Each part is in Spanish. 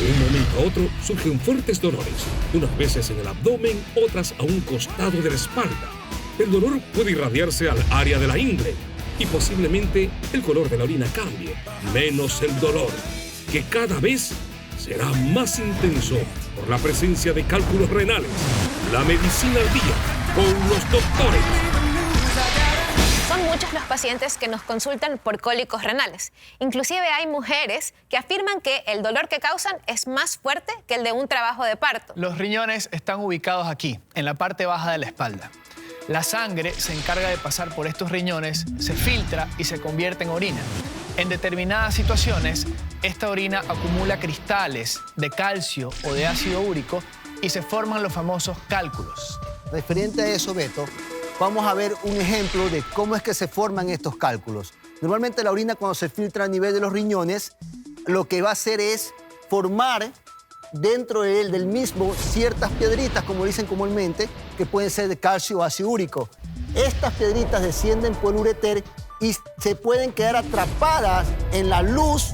De un momento a otro surgen fuertes dolores, unas veces en el abdomen, otras a un costado de la espalda. El dolor puede irradiarse al área de la ingle y posiblemente el color de la orina cambie, menos el dolor, que cada vez será más intenso por la presencia de cálculos renales. La medicina al día con los doctores. Son muchos los pacientes que nos consultan por cólicos renales. Inclusive hay mujeres que afirman que el dolor que causan es más fuerte que el de un trabajo de parto. Los riñones están ubicados aquí, en la parte baja de la espalda. La sangre se encarga de pasar por estos riñones, se filtra y se convierte en orina. En determinadas situaciones, esta orina acumula cristales de calcio o de ácido úrico y se forman los famosos cálculos. Referente a eso, Beto, vamos a ver un ejemplo de cómo es que se forman estos cálculos. Normalmente la orina, cuando se filtra a nivel de los riñones, lo que va a hacer es formar dentro de él, del mismo, ciertas piedritas, como dicen comúnmente, que pueden ser de calcio o ácido úrico. Estas piedritas descienden por el ureter y se pueden quedar atrapadas en la luz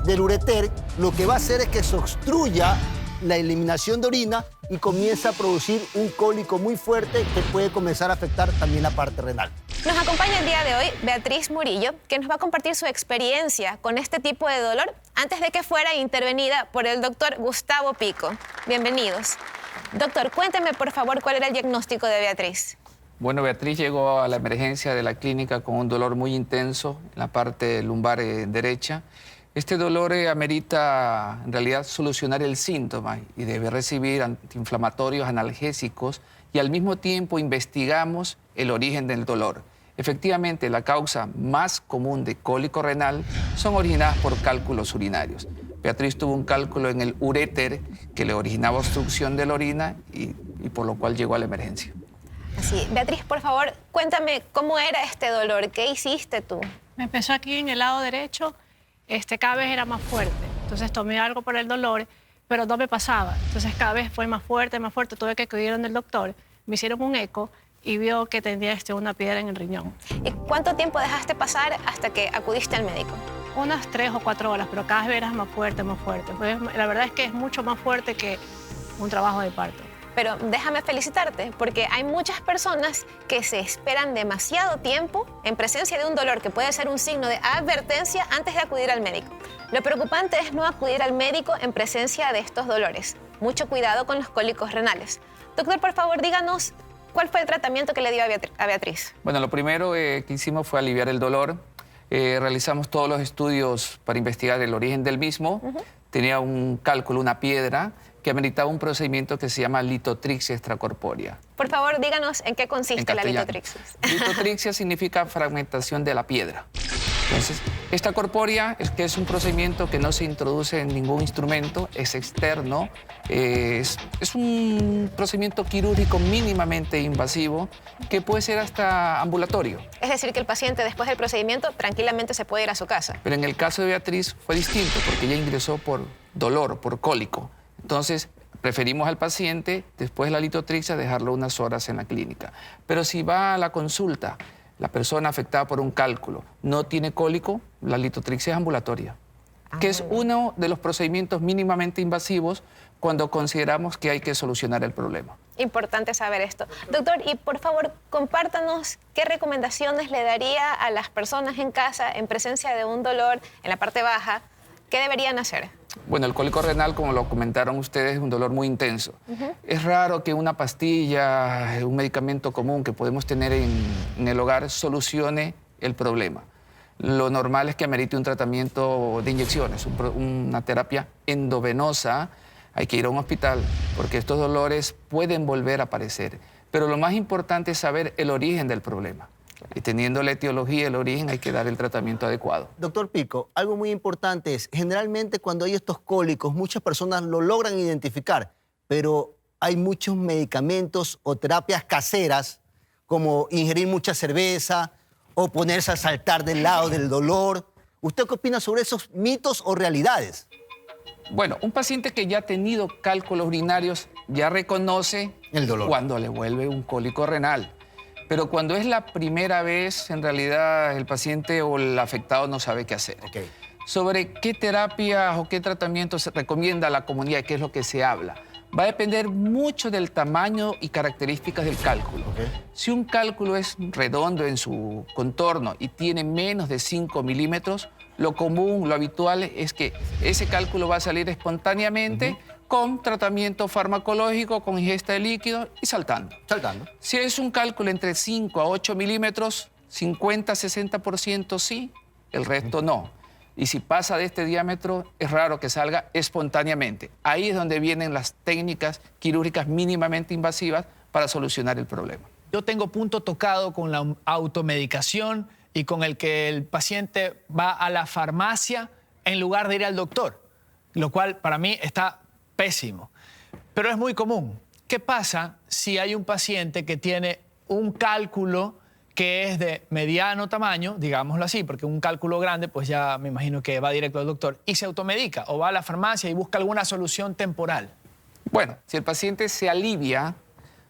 del ureter. Lo que va a hacer es que se obstruya la eliminación de orina y comienza a producir un cólico muy fuerte que puede comenzar a afectar también la parte renal. Nos acompaña el día de hoy Beatriz Murillo, que nos va a compartir su experiencia con este tipo de dolor antes de que fuera intervenida por el doctor Gustavo Pico. Bienvenidos. Doctor, cuénteme por favor cuál era el diagnóstico de Beatriz. Bueno, Beatriz llegó a la emergencia de la clínica con un dolor muy intenso en la parte lumbar derecha. Este dolor amerita, en realidad, solucionar el síntoma y debe recibir antiinflamatorios, analgésicos y al mismo tiempo investigamos el origen del dolor. Efectivamente, la causa más común de cólico renal son originadas por cálculos urinarios. Beatriz tuvo un cálculo en el uréter que le originaba obstrucción de la orina y por lo cual llegó a la emergencia. Así, Beatriz, por favor, cuéntame cómo era este dolor, ¿qué hiciste tú? Me empezó aquí en el lado derecho, cada vez era más fuerte. Entonces tomé algo por el dolor, pero no me pasaba. Entonces cada vez fue más fuerte, tuve que acudir al doctor, me hicieron un eco y vio que tenía una piedra en el riñón. ¿Y cuánto tiempo dejaste pasar hasta que acudiste al médico? Unas 3 o 4 horas, pero cada vez era más fuerte, más fuerte. Pues, la verdad es que es mucho más fuerte que un trabajo de parto. Pero déjame felicitarte, porque hay muchas personas que se esperan demasiado tiempo en presencia de un dolor que puede ser un signo de advertencia antes de acudir al médico. Lo preocupante es no acudir al médico en presencia de estos dolores. Mucho cuidado con los cólicos renales. Doctor, por favor, díganos cuál fue el tratamiento que le dio a Beatriz. Bueno, lo primero que hicimos fue aliviar el dolor. Realizamos todos los estudios para investigar el origen del mismo. Tenía un cálculo, una piedra, que ameritaba un procedimiento que se llama litotripsia extracorpórea. Por favor, díganos en qué consiste la litotripsia. Litotripsia significa fragmentación de la piedra. Entonces, extracorpórea es un procedimiento que no se introduce en ningún instrumento, es externo, es un procedimiento quirúrgico mínimamente invasivo que puede ser hasta ambulatorio. Es decir, que el paciente después del procedimiento tranquilamente se puede ir a su casa. Pero en el caso de Beatriz fue distinto porque ella ingresó por dolor, por cólico. Entonces, preferimos al paciente, después de la litotripsia, dejarlo unas horas en la clínica. Pero si va a la consulta, la persona afectada por un cálculo no tiene cólico, la litotripsia es ambulatoria, que es uno de los procedimientos mínimamente invasivos cuando consideramos que hay que solucionar el problema. Importante saber esto. Doctor, y por favor, compártanos qué recomendaciones le daría a las personas en casa en presencia de un dolor en la parte baja. ¿Qué deberían hacer? Bueno, el cólico renal, como lo comentaron ustedes, es un dolor muy intenso. Es raro que una pastilla, un medicamento común que podemos tener en el hogar solucione el problema. Lo normal es que amerite un tratamiento de inyecciones, una terapia endovenosa. Hay que ir a un hospital porque estos dolores pueden volver a aparecer. Pero lo más importante es saber el origen del problema. Y teniendo la etiología, el origen, hay que dar el tratamiento adecuado. Doctor Pico, algo muy importante es, generalmente cuando hay estos cólicos, muchas personas lo logran identificar, pero hay muchos medicamentos o terapias caseras, como ingerir mucha cerveza o ponerse a saltar del lado del dolor. ¿Usted qué opina sobre esos mitos o realidades? Bueno, un paciente que ya ha tenido cálculos urinarios ya reconoce el dolor cuando le vuelve un cólico renal. Pero cuando es la primera vez, en realidad el paciente o el afectado no sabe qué hacer. sobre qué terapias o qué tratamientos se recomienda a la comunidad, qué es lo que se habla. Va a depender mucho del tamaño y características del cálculo. Si un cálculo es redondo en su contorno y tiene menos de 5 milímetros, lo común, lo habitual es que ese cálculo va a salir espontáneamente con tratamiento farmacológico, con ingesta de líquido y saltando. Si es un cálculo entre 5 a 8 milímetros, 50-60% sí, el resto no. Y si pasa de este diámetro, es raro que salga espontáneamente. Ahí es donde vienen las técnicas quirúrgicas mínimamente invasivas para solucionar el problema. Yo tengo punto tocado con la automedicación y con el que el paciente va a la farmacia en lugar de ir al doctor, lo cual para mí está pésimo. Pero es muy común. ¿Qué pasa si hay un paciente que tiene un cálculo que es de mediano tamaño, digámoslo así, porque un cálculo grande, pues ya me imagino que va directo al doctor, y se automedica o va a la farmacia y busca alguna solución temporal? Bueno, si el paciente se alivia,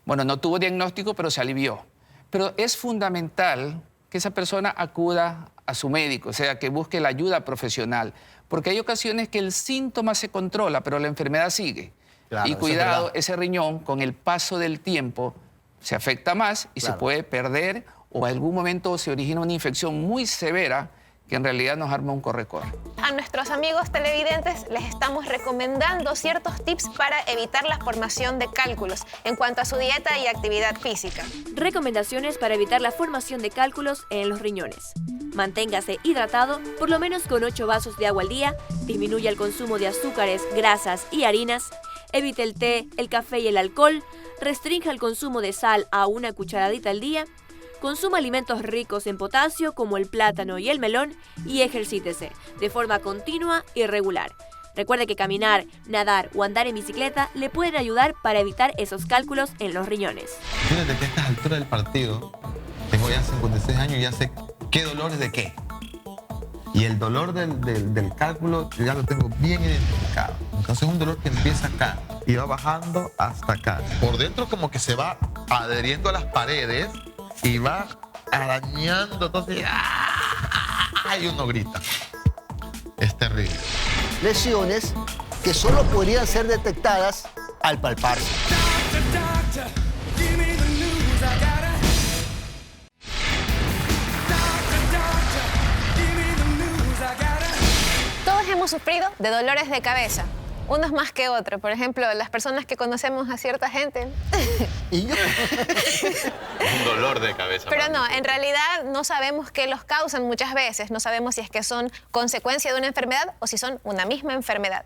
bueno, no tuvo diagnóstico, pero se alivió. Pero es fundamental que esa persona acuda a su médico, o sea, que busque la ayuda profesional, porque hay ocasiones que el síntoma se controla, pero la enfermedad sigue. Claro, y cuidado, ese riñón, con el paso del tiempo, se afecta más y se puede perder, o en algún momento se origina una infección muy severa que en realidad nos arma un corre-corre. A nuestros amigos televidentes les estamos recomendando ciertos tips para evitar la formación de cálculos en cuanto a su dieta y actividad física. Recomendaciones para evitar la formación de cálculos en los riñones. Manténgase hidratado por lo menos con 8 vasos de agua al día, disminuya el consumo de azúcares, grasas y harinas, evite el té, el café y el alcohol, restrinja el consumo de sal a 1 cucharadita al día, consuma alimentos ricos en potasio como el plátano y el melón y ejercítese de forma continua y regular. Recuerde que caminar, nadar o andar en bicicleta le pueden ayudar para evitar esos cálculos en los riñones. Fíjate que a estas alturas del partido, tengo ya 56 años y ya sé qué dolor es de qué. Y el dolor del cálculo ya lo tengo bien identificado. Entonces es un dolor que empieza acá y va bajando hasta acá. Por dentro como que se va adheriendo a las paredes y va arañando, entonces y uno grita. Es terrible. Lesiones que solo podrían ser detectadas al palparse. Todos hemos sufrido de dolores de cabeza, unos más que otros. Por ejemplo, las personas que conocemos a cierta gente. ¿Y yo? Es un dolor de cabeza. Pero no, en realidad no sabemos qué los causan muchas veces. No sabemos si es que son consecuencia de una enfermedad o si son una misma enfermedad.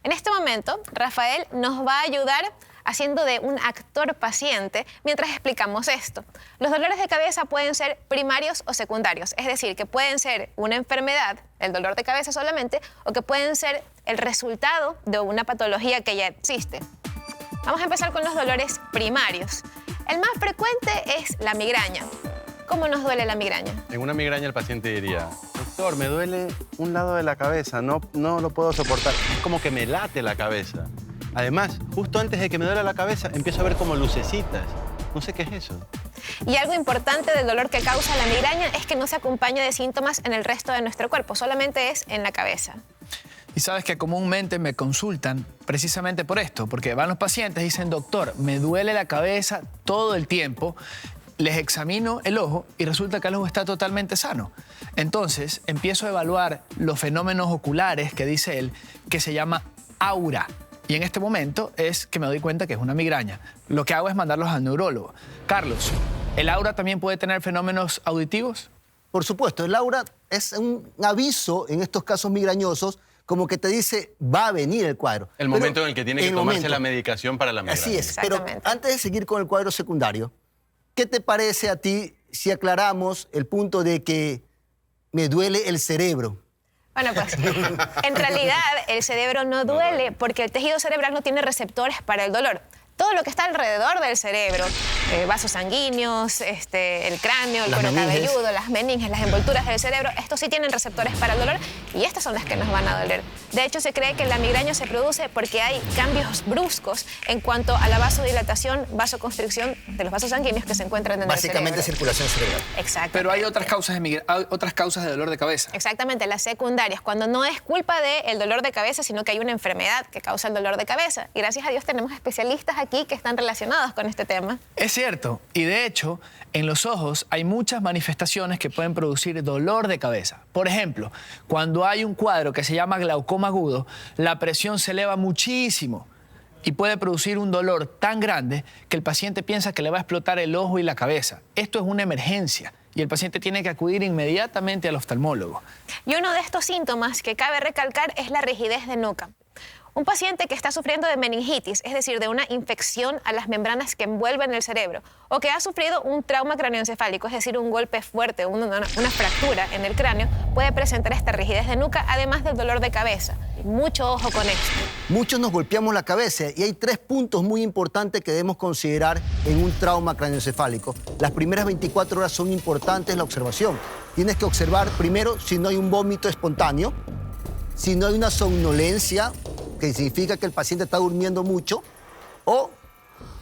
En este momento, Rafael nos va a ayudar haciendo de un actor paciente mientras explicamos esto. Los dolores de cabeza pueden ser primarios o secundarios, es decir, que pueden ser una enfermedad, el dolor de cabeza solamente, o que pueden ser el resultado de una patología que ya existe. Vamos a empezar con los dolores primarios. El más frecuente es la migraña. ¿Cómo nos duele la migraña? En una migraña el paciente diría, doctor, me duele un lado de la cabeza, no lo puedo soportar. Es como que me late la cabeza. Además, justo antes de que me duele la cabeza, empiezo a ver como lucecitas. No sé qué es eso. Y algo importante del dolor que causa la migraña es que no se acompaña de síntomas en el resto de nuestro cuerpo, solamente es en la cabeza. Y sabes que comúnmente me consultan precisamente por esto, porque van los pacientes y dicen, doctor, me duele la cabeza todo el tiempo, les examino el ojo y resulta que el ojo está totalmente sano. Entonces empiezo a evaluar los fenómenos oculares que dice él, que se llama aura. Y en este momento es que me doy cuenta que es una migraña. Lo que hago es mandarlos al neurólogo. Carlos, ¿el aura también puede tener fenómenos auditivos? Por supuesto, el aura es un aviso en estos casos migrañosos, como que te dice, va a venir el cuadro. El momento en el que tiene que tomarse la medicación para la migraña. Así es, pero antes de seguir con el cuadro secundario, ¿qué te parece a ti si aclaramos el punto de que me duele el cerebro? Bueno, pues en realidad el cerebro no duele porque el tejido cerebral no tiene receptores para el dolor. Todo lo que está alrededor del cerebro vasos sanguíneos, el cráneo, el Las cuero meninges. cabelludo, las meninges, las envolturas del cerebro. Estos sí tienen receptores para el dolor y estas son las que nos van a doler. De hecho, se cree que la migraña se produce porque hay cambios bruscos en cuanto a la vasodilatación, vasoconstricción de los vasos sanguíneos que se encuentran en Básicamente el cerebro. circulación cerebral. Exacto. Pero hay otras causas otras causas de dolor de cabeza. Exactamente, las secundarias, cuando no es culpa del dolor de cabeza, sino que hay una enfermedad que causa el dolor de cabeza. Y gracias a Dios tenemos especialistas aquí que están relacionados con este tema. Es cierto, y de hecho, en los ojos hay muchas manifestaciones que pueden producir dolor de cabeza. Por ejemplo, cuando hay un cuadro que se llama glaucoma agudo, la presión se eleva muchísimo y puede producir un dolor tan grande que el paciente piensa que le va a explotar el ojo y la cabeza. Esto es una emergencia y el paciente tiene que acudir inmediatamente al oftalmólogo. Y uno de estos síntomas que cabe recalcar es la rigidez de nuca. Un paciente que está sufriendo de meningitis, es decir, de una infección a las membranas que envuelven el cerebro, o que ha sufrido un trauma craneoencefálico, es decir, un golpe fuerte, una fractura en el cráneo, puede presentar esta rigidez de nuca, además del dolor de cabeza. Mucho ojo con esto. Muchos nos golpeamos la cabeza y hay 3 puntos muy importantes que debemos considerar en un trauma craneoencefálico. Las primeras 24 horas son importantes la observación. Tienes que observar primero si no hay un vómito espontáneo, si no hay una somnolencia, que significa que el paciente está durmiendo mucho, o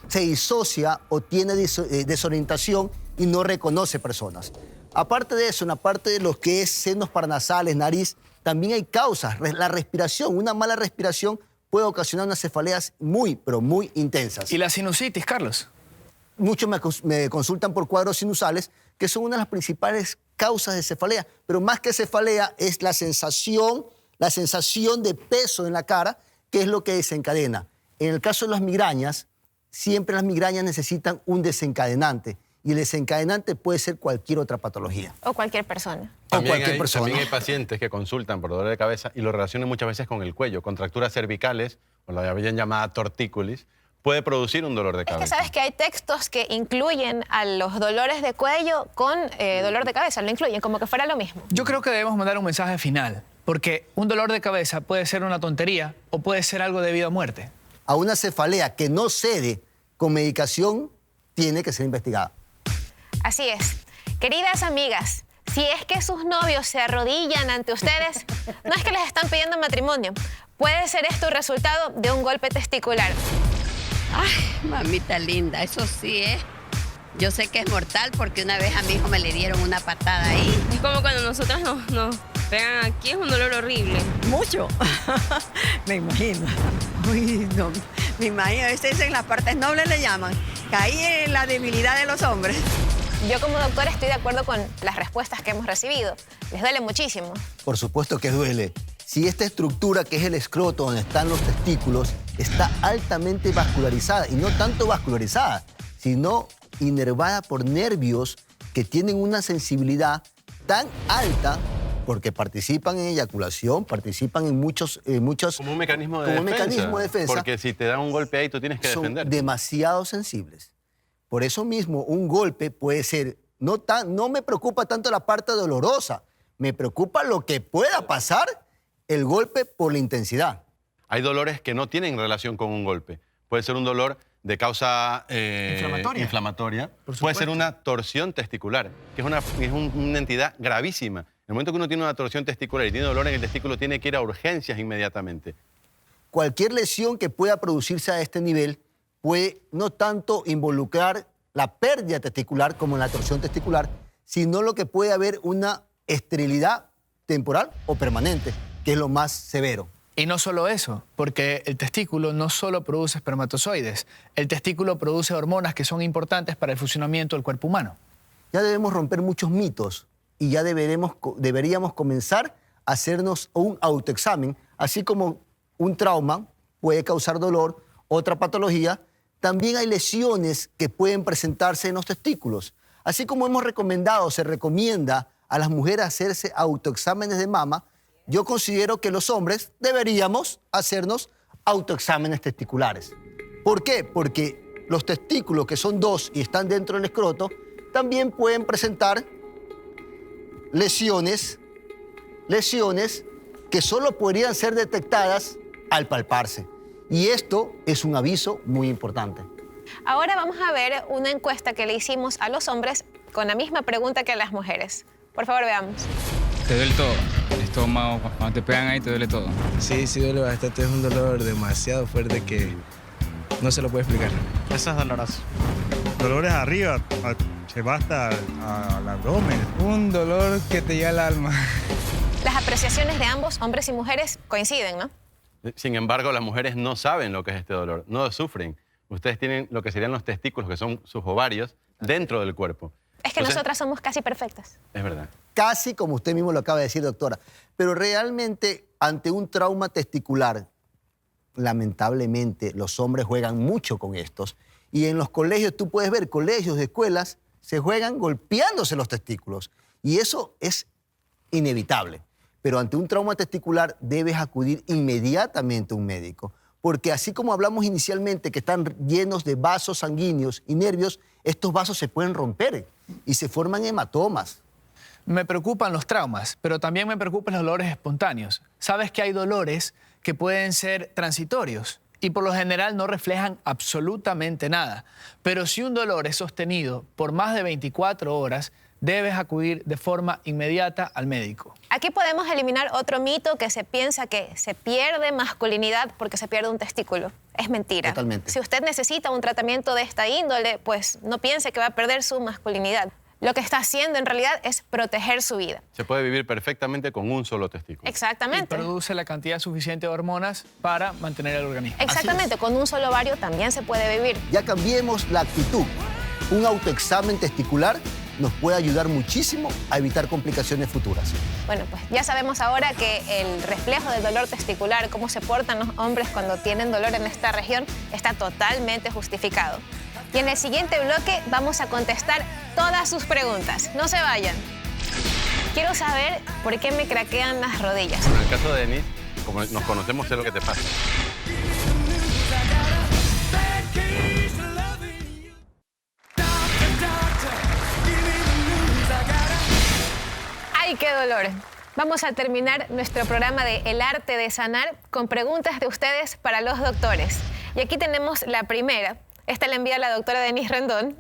se disocia o tiene desorientación y no reconoce personas. Aparte de eso, en la parte de lo que es senos paranasales, nariz, también hay causas. La respiración, una mala respiración puede ocasionar unas cefaleas muy, pero muy intensas. ¿Y la sinusitis, Carlos? Muchos me consultan por cuadros sinusales, que son una de las principales causas de cefalea, pero más que cefalea es la sensación de peso en la cara, que es lo que desencadena. En el caso de las migrañas, siempre las migrañas necesitan un desencadenante, y el desencadenante puede ser cualquier otra patología. O cualquier persona. También hay pacientes que consultan por dolor de cabeza y lo relacionan muchas veces con el cuello. Contracturas cervicales, o la bien llamada tortícolis, puede producir un dolor de cabeza. Es que sabes que hay textos que incluyen a los dolores de cuello con dolor de cabeza, lo incluyen como que fuera lo mismo. Yo creo que debemos mandar un mensaje final, porque un dolor de cabeza puede ser una tontería o puede ser algo de vida o muerte. A una cefalea que no cede con medicación tiene que ser investigada. Así es. Queridas amigas, si es que sus novios se arrodillan ante ustedes, no es que les están pidiendo matrimonio. Puede ser esto el resultado de un golpe testicular. Ay, mamita linda, eso sí, ¿eh? Yo sé que es mortal porque una vez a mi hijo me le dieron una patada ahí. Es como cuando nosotras nos pegan aquí, es un dolor horrible. Mucho. Me imagino. Uy, no. Me imagino, ese es en las partes nobles le llaman. Caí en la debilidad de los hombres. Yo como doctora estoy de acuerdo con las respuestas que hemos recibido. Les duele muchísimo. Por supuesto que duele. Si esta estructura que es el escroto, donde están los testículos, está altamente vascularizada, y no tanto vascularizada, sino inervada por nervios que tienen una sensibilidad tan alta, porque participan en eyaculación, participan en muchos... Como un mecanismo de defensa. Porque si te dan un golpe ahí, tú tienes que defender. Son demasiado sensibles. Por eso mismo, un golpe puede ser... No me preocupa tanto la parte dolorosa, me preocupa lo que pueda pasar el golpe por la intensidad. Hay dolores que no tienen relación con un golpe. Puede ser un dolor de causa inflamatoria. Puede ser una torsión testicular, que es una entidad gravísima. En el momento que uno tiene una torsión testicular y tiene dolor en el testículo, tiene que ir a urgencias inmediatamente. Cualquier lesión que pueda producirse a este nivel puede no tanto involucrar la pérdida testicular como la torsión testicular, sino lo que puede haber una esterilidad temporal o permanente, que es lo más severo. Y no solo eso, porque el testículo no solo produce espermatozoides, el testículo produce hormonas que son importantes para el funcionamiento del cuerpo humano. Ya debemos romper muchos mitos y ya deberíamos comenzar a hacernos un autoexamen, así como un trauma puede causar dolor, otra patología, también hay lesiones que pueden presentarse en los testículos. Así como hemos recomendado, se recomienda a las mujeres hacerse autoexámenes de mama, yo considero que los hombres deberíamos hacernos autoexámenes testiculares. ¿Por qué? Porque los testículos, que son 2 y están dentro del escroto, también pueden presentar lesiones que solo podrían ser detectadas al palparse. Y esto es un aviso muy importante. Ahora vamos a ver una encuesta que le hicimos a los hombres con la misma pregunta que a las mujeres. Por favor, veamos. Te duele todo. El estómago, cuando te pegan ahí te duele todo. Sí, sí duele bastante. Es un dolor demasiado fuerte que no se lo puede explicar. Eso es doloroso. Dolores arriba, se va hasta al abdomen. Un dolor que te llega al alma. Las apreciaciones de ambos, hombres y mujeres, coinciden, ¿no? Sin embargo, las mujeres no saben lo que es este dolor, no lo sufren. Ustedes tienen lo que serían los testículos, que son sus ovarios, dentro del cuerpo. Es que nosotras somos casi perfectas. Es verdad. Casi como usted mismo lo acaba de decir, doctora. Pero realmente, ante un trauma testicular, lamentablemente, los hombres juegan mucho con estos. Y en los colegios, tú puedes ver, colegios, escuelas, se juegan golpeándose los testículos. Y eso es inevitable. Pero ante un trauma testicular debes acudir inmediatamente a un médico. Porque así como hablamos inicialmente que están llenos de vasos sanguíneos y nervios, estos vasos se pueden romper y se forman hematomas. Me preocupan los traumas, pero también me preocupan los dolores espontáneos. Sabes que hay dolores que pueden ser transitorios y por lo general no reflejan absolutamente nada. Pero si un dolor es sostenido por más de 24 horas, debes acudir de forma inmediata al médico. Aquí podemos eliminar otro mito que se piensa que se pierde masculinidad porque se pierde un testículo. Es mentira. Totalmente. Si usted necesita un tratamiento de esta índole, pues no piense que va a perder su masculinidad. Lo que está haciendo en realidad es proteger su vida. Se puede vivir perfectamente con un solo testículo. Exactamente. Y produce la cantidad suficiente de hormonas para mantener el organismo. Exactamente, con un solo ovario también se puede vivir. Ya cambiemos la actitud. Un autoexamen testicular nos puede ayudar muchísimo a evitar complicaciones futuras. Bueno, pues ya sabemos ahora que el reflejo del dolor testicular, cómo se portan los hombres cuando tienen dolor en esta región, está totalmente justificado. Y en el siguiente bloque vamos a contestar todas sus preguntas. No se vayan. Quiero saber por qué me craquean las rodillas. En el caso de Denise, como nos conocemos, sé lo que te pasa. ¡Ay, qué dolor! Vamos a terminar nuestro programa de El Arte de Sanar con preguntas de ustedes para los doctores. Y aquí tenemos la primera. Esta la envía la doctora Denise Rendón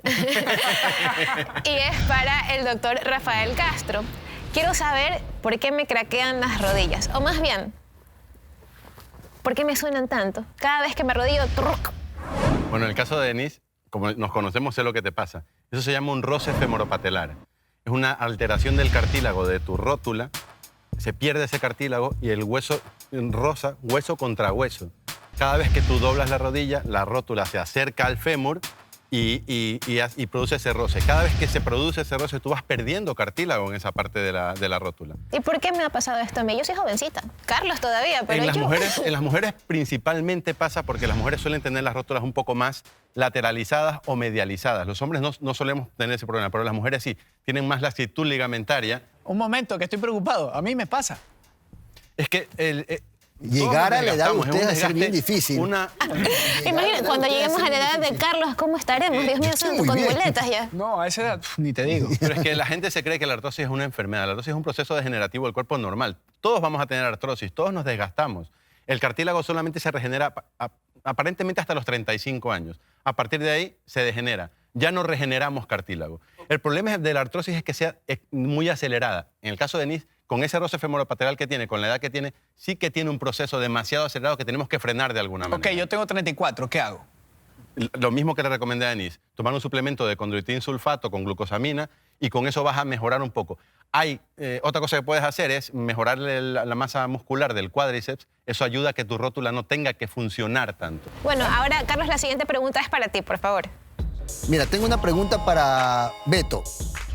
y es para el doctor Rafael Castro. Quiero saber por qué me craquean las rodillas, o más bien, ¿por qué me suenan tanto? Cada vez que me arrodillo, ¡truc! Bueno, en el caso de Denise, como nos conocemos, sé lo que te pasa. Eso se llama un roce femoropatelar. Es una alteración del cartílago de tu rótula, se pierde ese cartílago y el hueso roza hueso contra hueso. Cada vez que tú doblas la rodilla, la rótula se acerca al fémur y produce ese roce. Cada vez que se produce ese roce, tú vas perdiendo cartílago en esa parte de la rótula. ¿Y por qué me ha pasado esto a mí? Yo soy jovencita. Carlos todavía, pero en las mujeres principalmente pasa porque las mujeres suelen tener las rótulas un poco más lateralizadas o medializadas. Los hombres no solemos tener ese problema, pero las mujeres sí. Tienen más laxitud ligamentaria. Un momento, que estoy preocupado. A mí me pasa. Es que llegar a la edad de ustedes va a ser bien difícil. Imagínate, cuando lleguemos a la edad de Carlos, ¿cómo estaremos? Dios mío santo, con muletas ya. No, a esa edad ni te digo. Pero es que la gente se cree que la artrosis es una enfermedad. La artrosis es un proceso degenerativo del cuerpo normal. Todos vamos a tener artrosis, todos nos desgastamos. El cartílago solamente se regenera aparentemente hasta los 35 años. A partir de ahí se degenera. Ya no regeneramos cartílago. El problema de la artrosis es que sea muy acelerada. En el caso de Denise, con ese roce femoropatelar que tiene, con la edad que tiene, sí que tiene un proceso demasiado acelerado que tenemos que frenar de alguna manera. Ok, yo tengo 34, ¿qué hago? Lo mismo que le recomendé a Denise, tomar un suplemento de condroitin sulfato con glucosamina y con eso vas a mejorar un poco. Otra cosa que puedes hacer es mejorar la masa muscular del cuádriceps. Eso ayuda a que tu rótula no tenga que funcionar tanto. Bueno, ahora, Carlos, la siguiente pregunta es para ti, por favor. Mira, tengo una pregunta para Beto.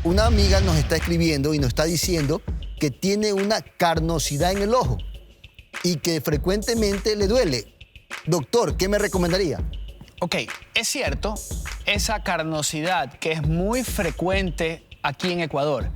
Una amiga nos está escribiendo y nos está diciendo que tiene una carnosidad en el ojo y que frecuentemente le duele. Doctor, ¿qué me recomendaría? Ok, es cierto, esa carnosidad que es muy frecuente aquí en Ecuador.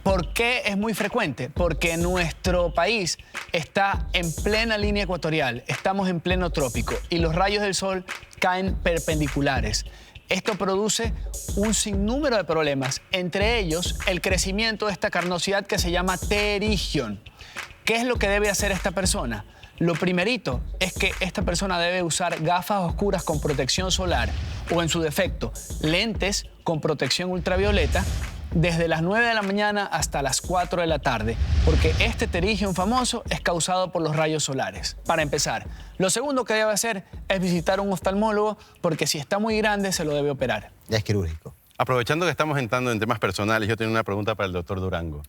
¿Por qué es muy frecuente? Porque nuestro país está en plena línea ecuatorial, estamos en pleno trópico y los rayos del sol caen perpendiculares. Esto produce un sinnúmero de problemas, entre ellos el crecimiento de esta carnosidad que se llama pterigión. ¿Qué es lo que debe hacer esta persona? Lo primerito es que esta persona debe usar gafas oscuras con protección solar o, en su defecto, lentes con protección ultravioleta desde las 9 de la mañana hasta las 4 de la tarde, porque este pterigium famoso es causado por los rayos solares. Para empezar, lo segundo que debe hacer es visitar a un oftalmólogo, porque si está muy grande se lo debe operar. Ya es quirúrgico. Aprovechando que estamos entrando en temas personales, yo tengo una pregunta para el doctor Durango.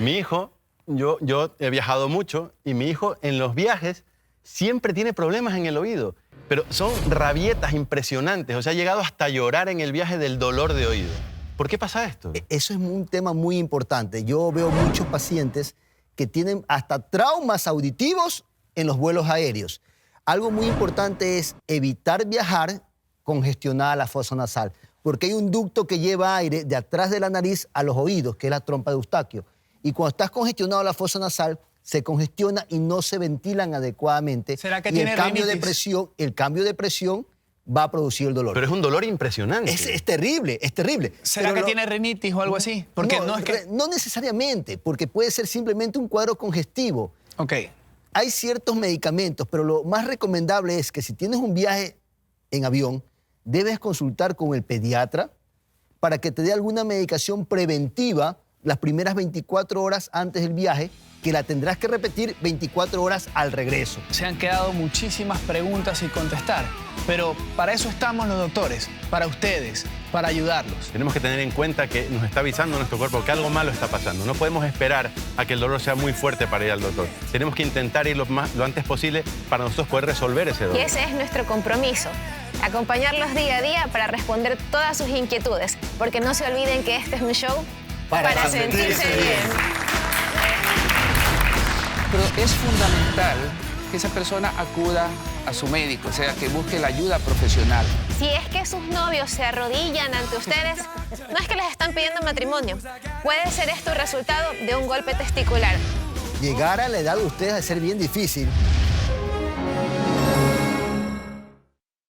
Mi hijo, yo he viajado mucho y mi hijo en los viajes siempre tiene problemas en el oído. Pero son rabietas impresionantes. O sea, ha llegado hasta llorar en el viaje del dolor de oído. ¿Por qué pasa esto? Eso es un tema muy importante. Yo veo muchos pacientes que tienen hasta traumas auditivos en los vuelos aéreos. Algo muy importante es evitar viajar congestionada la fosa nasal, porque hay un ducto que lleva aire de atrás de la nariz a los oídos, que es la trompa de Eustaquio. Y cuando estás congestionado la fosa nasal, se congestiona y no se ventilan adecuadamente. ¿Será que y tiene el cambio rinitis? el cambio de presión va a producir el dolor. Pero es un dolor impresionante. Es terrible, es terrible. ¿Será que tiene rinitis o algo así? Porque no necesariamente, porque puede ser simplemente un cuadro congestivo. Ok. Hay ciertos medicamentos, pero lo más recomendable es que si tienes un viaje en avión, debes consultar con el pediatra para que te dé alguna medicación preventiva las primeras 24 horas antes del viaje, que la tendrás que repetir 24 horas al regreso. Se han quedado muchísimas preguntas sin contestar, pero para eso estamos los doctores, para ustedes, para ayudarlos. Tenemos que tener en cuenta que nos está avisando nuestro cuerpo que algo malo está pasando. No podemos esperar a que el dolor sea muy fuerte para ir al doctor. Tenemos que intentar ir lo antes posible para nosotros poder resolver ese dolor. Y ese es nuestro compromiso. Acompañarlos día a día para responder todas sus inquietudes, porque no se olviden que este es un show para sentirse bien. Pero es fundamental que esa persona acuda a su médico, o sea, que busque la ayuda profesional. Si es que sus novios se arrodillan ante ustedes, no es que les están pidiendo matrimonio. Puede ser esto el resultado de un golpe testicular. Llegar a la edad de ustedes va a ser bien difícil